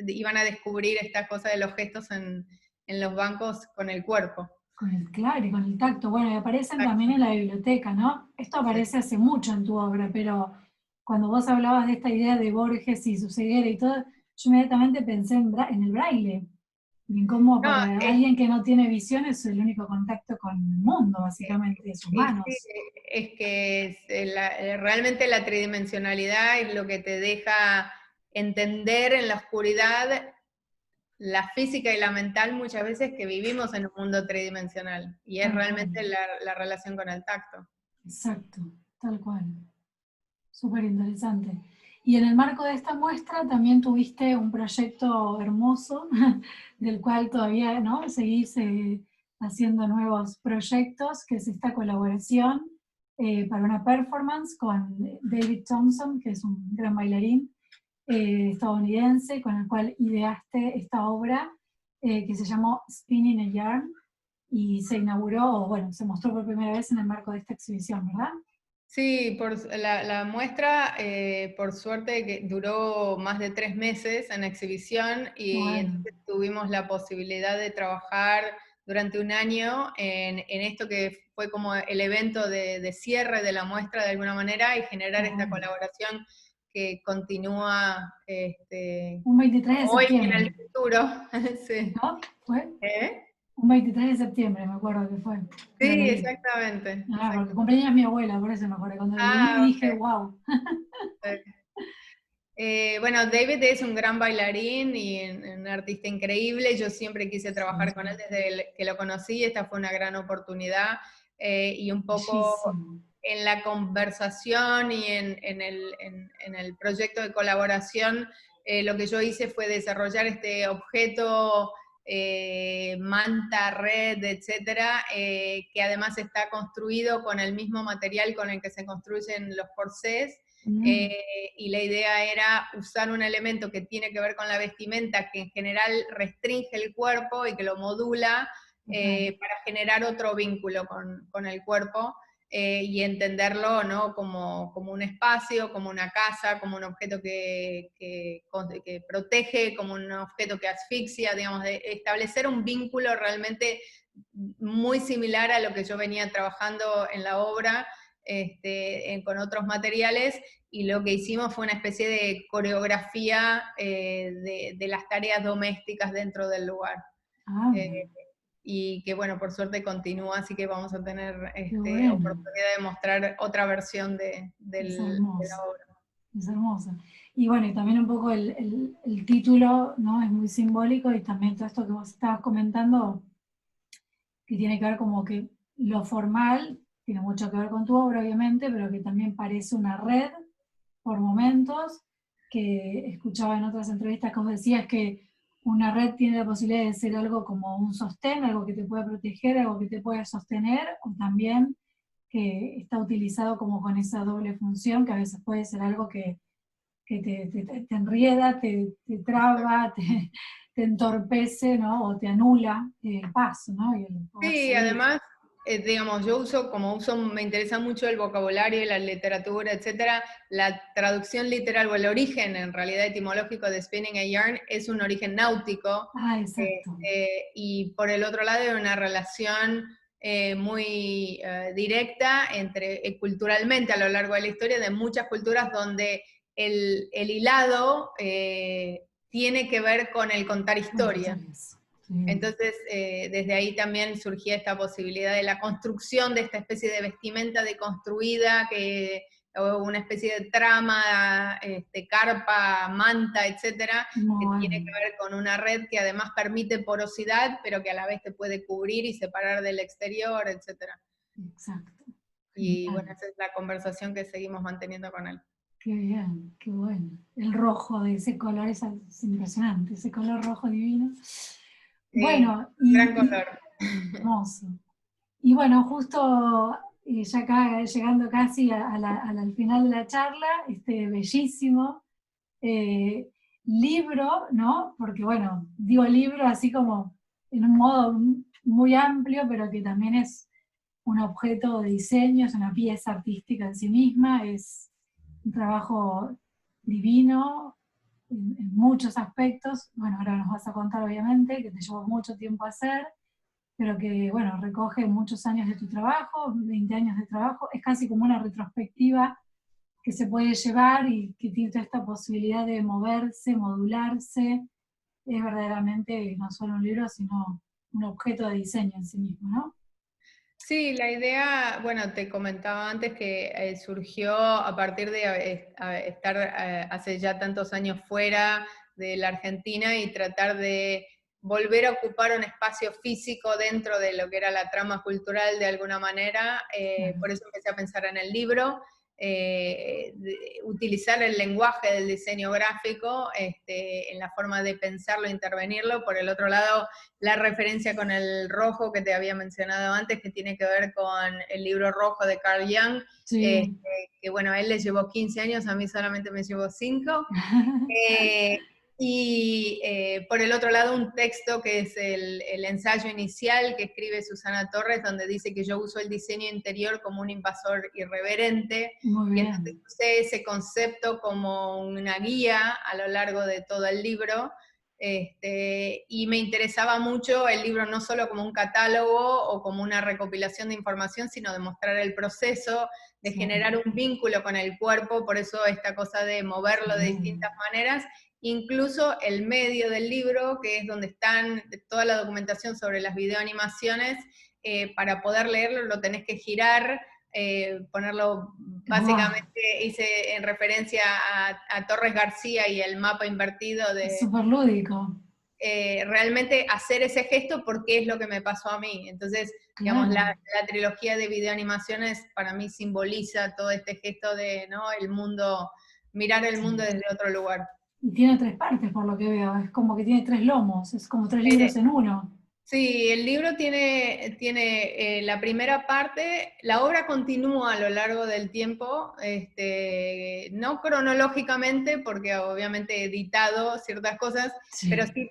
iban a descubrir esta cosa de los gestos en los bancos con el cuerpo. Claro, y con el tacto. Bueno, y aparecen también en la biblioteca, ¿no? Esto aparece hace mucho en tu obra, pero cuando vos hablabas de esta idea de Borges y su ceguera y todo, yo inmediatamente pensé en el braille. Y en cómo para alguien que no tiene visión es el único contacto con el mundo, básicamente, de sus manos. Es que realmente la tridimensionalidad es lo que te deja entender en la oscuridad la física y la mental, muchas veces, que vivimos en un mundo tridimensional, y es realmente la relación con el tacto. Exacto, tal cual. Súper interesante. Y en el marco de esta muestra también tuviste un proyecto hermoso, del cual todavía, ¿no?, seguís haciendo nuevos proyectos, que es esta colaboración para una performance con David Thompson, que es un gran bailarín estadounidense, con el cual ideaste esta obra que se llamó Spinning a Yarn, y se inauguró, bueno, se mostró por primera vez en el marco de esta exhibición, ¿verdad? Sí, la muestra, por suerte, que duró más de 3 meses en exhibición, y entonces tuvimos la posibilidad de trabajar durante un año en esto que fue como el evento de cierre de la muestra de alguna manera, y generar esta colaboración que continúa un 23 de hoy septiembre. y en el futuro. Sí. ¿No? ¿Fue? Un 23 de septiembre, me acuerdo que fue. Sí, exactamente. Porque cumpleaños mi abuela, por eso me acuerdo. Cuando lo leí dije, wow. Bueno, David es un gran bailarín y un artista increíble. Yo siempre quise trabajar con él desde que lo conocí. Esta fue una gran oportunidad. y un poco Bellísimo. en la conversación y en el proyecto de colaboración, lo que yo hice fue desarrollar este objeto, manta, red, etcétera, que además está construido con el mismo material con el que se construyen los corsés, Mm, y la idea era usar un elemento que tiene que ver con la vestimenta, que en general restringe el cuerpo y que lo modula, total. para generar otro vínculo con el cuerpo, y entenderlo, ¿no?, como un espacio, como una casa, como un objeto que protege, como un objeto que asfixia, digamos, de establecer un vínculo realmente muy similar a lo que yo venía trabajando en la obra, con otros materiales, y lo que hicimos fue una especie de coreografía, de las tareas domésticas dentro del lugar. Ah, Eh, y que bueno, por suerte continúa, así que vamos a tener qué bueno. oportunidad de mostrar otra versión Es de la hermoso. obra. Es hermoso. Y bueno, y también un poco el título, ¿no? Es muy simbólico y también todo esto que vos estabas comentando, que tiene que ver como que lo formal tiene mucho que ver con tu obra, obviamente, pero que también parece una red por momentos, que escuchaba en otras entrevistas que vos decías que una red tiene la posibilidad de ser algo como un sostén, algo que te puede proteger, algo que te puede sostener, o también que está utilizado como con esa doble función, que a veces puede ser algo que te enrieda, te traba, te entorpece, ¿no? O te anula el paso, ¿no? Y el poder Sí, seguir. además, digamos, me interesa mucho el vocabulario y la literatura, etcétera. La traducción literal o el origen, en realidad, etimológico de spinning a yarn es un origen náutico, Ah, exacto. y por el otro lado hay una relación, muy directa culturalmente a lo largo de la historia de muchas culturas donde el hilado, tiene que ver con el contar Con historias. historias. Sí. Entonces, desde ahí también surgía esta posibilidad de la construcción de esta especie de vestimenta deconstruida, o una especie de trama, carpa, manta, etcétera, que tiene Bueno, que ver con una red que además permite porosidad, pero que a la vez te puede cubrir y separar del exterior, etcétera. exacto. Y bueno, Genial. esa es la conversación que seguimos manteniendo con él. Qué bien, qué bueno. El rojo de ese color es impresionante, ese color rojo divino. Sí, Bueno, gran color. hermoso. Y bueno, justo ya acá llegando casi al final de la charla, este bellísimo eh, libro, ¿no? Porque bueno, digo libro así como en un modo muy amplio, pero que también es un objeto de diseño, es una pieza artística en sí misma, es un trabajo divino en muchos aspectos. Bueno, ahora nos vas a contar obviamente que te llevó mucho tiempo hacer, pero que, bueno, recoge muchos años de tu trabajo, 20 años de trabajo, es casi como una retrospectiva que se puede llevar y que tiene toda esta posibilidad de moverse, modularse, es verdaderamente no solo un libro, sino un objeto de diseño en sí mismo, ¿no? Sí, la idea, bueno, te comentaba antes que surgió a partir de estar, hace ya tantos años fuera de la Argentina y tratar de volver a ocupar un espacio físico dentro de lo que era la trama cultural de alguna manera. Claro. Por eso empecé a pensar en el libro, utilizar el lenguaje del diseño gráfico, en la forma de pensarlo, intervenirlo. Por el otro lado, la referencia con el rojo que te había mencionado antes, que tiene que ver con el libro rojo de Carl Jung, Sí. que bueno, a él le llevó 15 años, a mí solamente me llevó 5. Eh, y por el otro lado, un texto que es el ensayo inicial que escribe Susana Torres, donde dice que yo uso el diseño interior como un invasor irreverente, Muy y entonces bien. usé ese concepto como una guía a lo largo de todo el libro. Y me interesaba mucho el libro no solo como un catálogo o como una recopilación de información, sino de mostrar el proceso, de Sí, generar un vínculo con el cuerpo, por eso esta cosa de moverlo de sí. distintas maneras, incluso el medio del libro, que es donde están toda la documentación sobre las videoanimaciones, para poder leerlo lo tenés que girar, ponerlo, Wow, básicamente hice en referencia a Torres García y el mapa invertido es de, súper lúdico. realmente hacer ese gesto porque es lo que me pasó a mí. Entonces, digamos, Claro. la trilogía de videoanimaciones para mí simboliza todo este gesto de, ¿no? El mundo, mirar el mundo Sí. desde otro lugar. Y tiene 3 partes por lo que veo, es como que tiene 3 lomos, es como 3 libros en uno. Sí, el libro tiene la primera parte, la obra continúa a lo largo del tiempo, no cronológicamente, porque obviamente he editado ciertas cosas, pero Sí. sí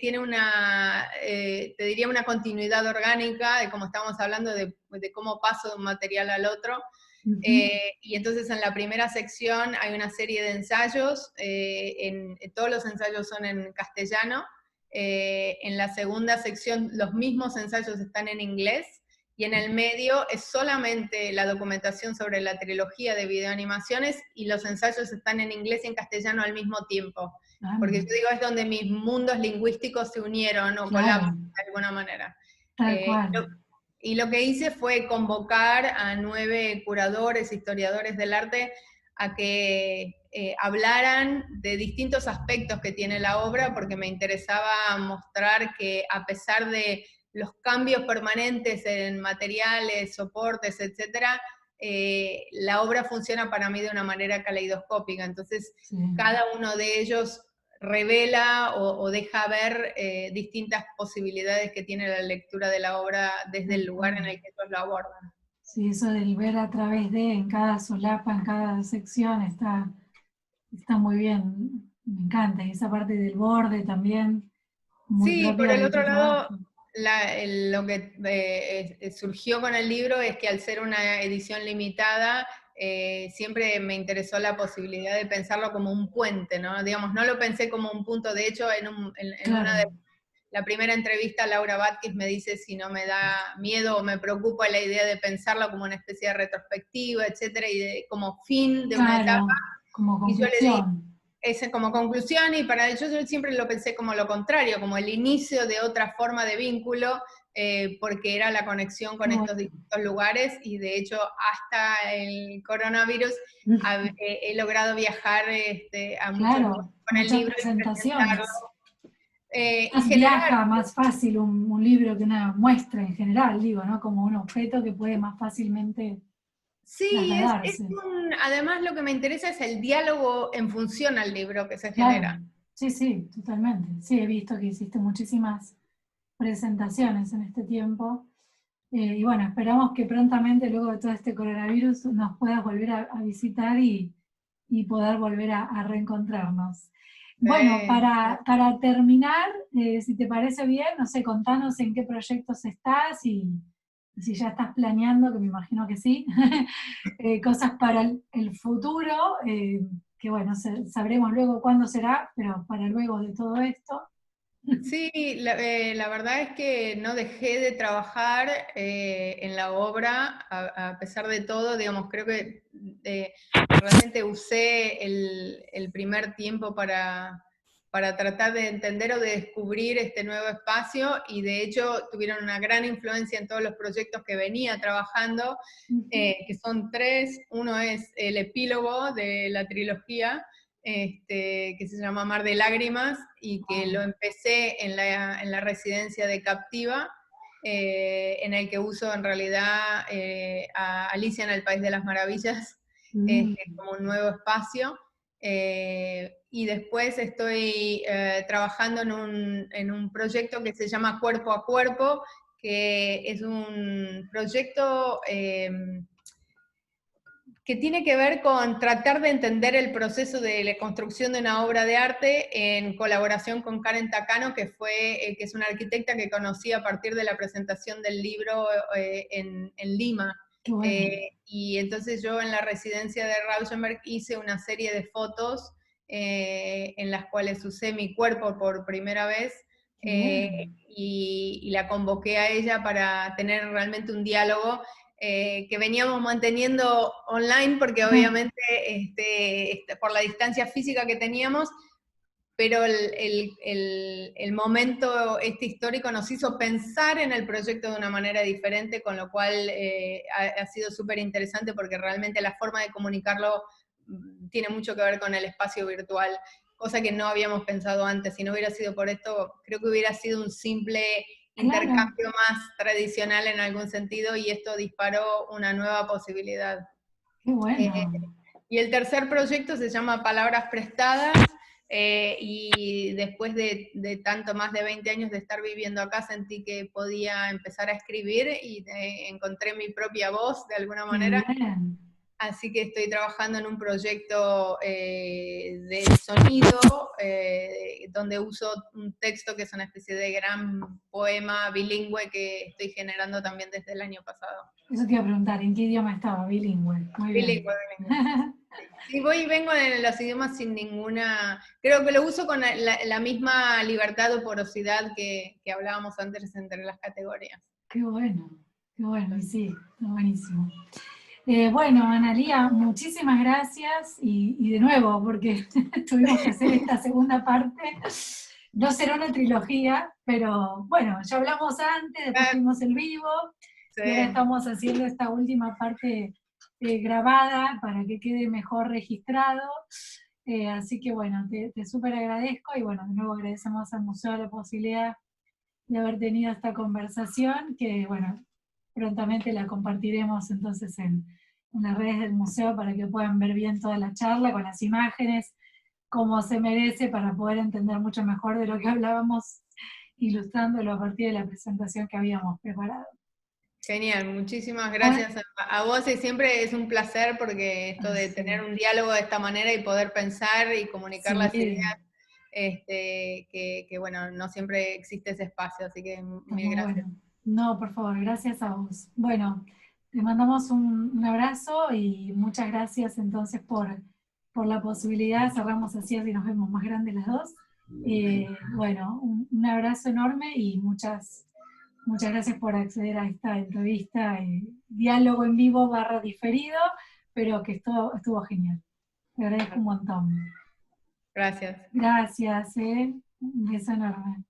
tiene una, te diría, una continuidad orgánica de cómo estamos hablando de cómo paso de un material al otro. Ujú. Y entonces en la primera sección hay una serie de ensayos, todos los ensayos son en castellano. En la segunda sección los mismos ensayos están en inglés, y en el medio es solamente la documentación sobre la trilogía de videoanimaciones, y los ensayos están en inglés y en castellano al mismo tiempo. Ah, Porque mira. yo digo, es donde mis mundos lingüísticos se unieron o Claro, colapsan de alguna manera. tal Eh, cual. y lo que hice fue convocar a 9 curadores, historiadores del arte, a que hablaran de distintos aspectos que tiene la obra, porque me interesaba mostrar que a pesar de los cambios permanentes en materiales, soportes, etcétera, la obra funciona para mí de una manera caleidoscópica. Entonces, Sí. cada uno de ellos revela o deja ver distintas posibilidades que tiene la lectura de la obra desde el Tal lugar en cual. el que ellos la abordan. Sí, eso del ver a través de, en cada solapa, en cada sección, está muy bien, me encanta. Y esa parte del borde también, muy Sí, por propia el de tu otro lado, trabajo. lo que surgió con el libro es que al ser una edición limitada, siempre me interesó la posibilidad de pensarlo como un puente, ¿no? Digamos, no lo pensé como un punto. De hecho, en una Claro, de la primera entrevista, Laura Vázquez me dice si no me da miedo o me preocupa la idea de pensarlo como una especie de retrospectiva, etcétera, y como fin de una etapa. claro, como Y yo le di conclusión. ese como conclusión, y para ello yo siempre lo pensé como lo contrario, como el inicio de otra forma de vínculo, porque era la conexión Qué con bueno. estos distintos lugares, y de hecho hasta el coronavirus he logrado viajar a muchos lugares Claro, con el muchas libro y presentarlo. presentaciones. Y Más generar, viaja más fácil un libro que una muestra en general, digo, ¿no? Como un objeto que puede más fácilmente sí, trasladarse. además lo que me interesa es el diálogo en función al libro que se Claro, genera. sí, sí, totalmente. Sí, he visto que hiciste muchísimas presentaciones en este tiempo. Y bueno, esperamos que prontamente, luego de todo este coronavirus, nos puedas volver a visitar y poder volver a reencontrarnos. Bueno, para terminar, si te parece bien, no sé, contanos en qué proyectos estás y si ya estás planeando, que me imagino que sí, cosas para el futuro, que bueno, sabremos luego cuándo será, pero para luego de todo esto. Sí, la verdad es que no dejé de trabajar en la obra, a pesar de todo. Digamos, creo que realmente usé el primer tiempo para tratar de entender o de descubrir este nuevo espacio, y de hecho tuvieron una gran influencia en todos los proyectos que venía trabajando, Ujú. que son 3. Uno es el epílogo de la trilogía, que se llama Mar de Lágrimas, y que lo empecé en la residencia de Captiva, en el que uso en realidad a Alicia en el País de las Maravillas, Mm. como un nuevo espacio. Y después estoy trabajando en un proyecto que se llama Cuerpo a Cuerpo, que es un proyecto que tiene que ver con tratar de entender el proceso de la construcción de una obra de arte, en colaboración con Karen Takano, que es una arquitecta que conocí a partir de la presentación del libro en Lima. Qué bueno. Y entonces yo en la residencia de Rauschenberg hice una serie de fotos en las cuales usé mi cuerpo por primera vez, Qué eh, bien. y la convoqué a ella para tener realmente un diálogo que veníamos manteniendo online, porque obviamente por la distancia física que teníamos, pero el momento histórico nos hizo pensar en el proyecto de una manera diferente, con lo cual ha sido súper interesante, porque realmente la forma de comunicarlo tiene mucho que ver con el espacio virtual. cosa que no habíamos pensado antes. Si no hubiera sido por esto, creo que hubiera sido un simple Claro, intercambio más tradicional en algún sentido, y esto disparó una nueva posibilidad. qué Eh, bueno. y el tercer proyecto se llama Palabras Prestadas, y después de tanto más de 20 años de estar viviendo acá, sentí que podía empezar a escribir y encontré mi propia voz de alguna Qué manera. bien. Así que estoy trabajando en un proyecto de sonido, donde uso un texto que es una especie de gran poema bilingüe que estoy generando también desde el año pasado. Eso te iba a preguntar, ¿en qué idioma estaba? Bilingüe. Muy bien. Bilingüe, bilingüe. Sí, voy y vengo en los idiomas sin ninguna... Creo que lo uso con la misma libertad o porosidad que hablábamos antes entre las categorías. Qué bueno, y sí, está buenísimo. Bueno, Analía, muchísimas gracias y de nuevo, porque tuvimos que hacer esta segunda parte. No será una trilogía, pero bueno, ya hablamos antes, después tuvimos el vivo Sí. y ahora estamos haciendo esta última parte grabada para que quede mejor registrado. Así que bueno, te súper agradezco y bueno, de nuevo agradecemos al museo la posibilidad de haber tenido esta conversación, que bueno, prontamente la compartiremos entonces en las redes del museo para que puedan ver bien toda la charla con las imágenes, como se merece, para poder entender mucho mejor de lo que hablábamos, ilustrándolo a partir de la presentación que habíamos preparado. Genial, muchísimas Bueno, gracias a vos, y siempre es un placer porque esto de tener un diálogo de esta manera y poder pensar y comunicar las ideas, sí, que bueno, no siempre existe ese espacio, así que está mil muy gracias. bueno. No, por favor, gracias a vos. Bueno, te mandamos un abrazo y muchas gracias entonces por la posibilidad. Cerramos así nos vemos más grandes las dos. Bueno, un abrazo enorme y muchas gracias por acceder a esta entrevista, diálogo en vivo / diferido, pero que estuvo genial. Te agradezco un montón. Gracias. Gracias, un beso enorme.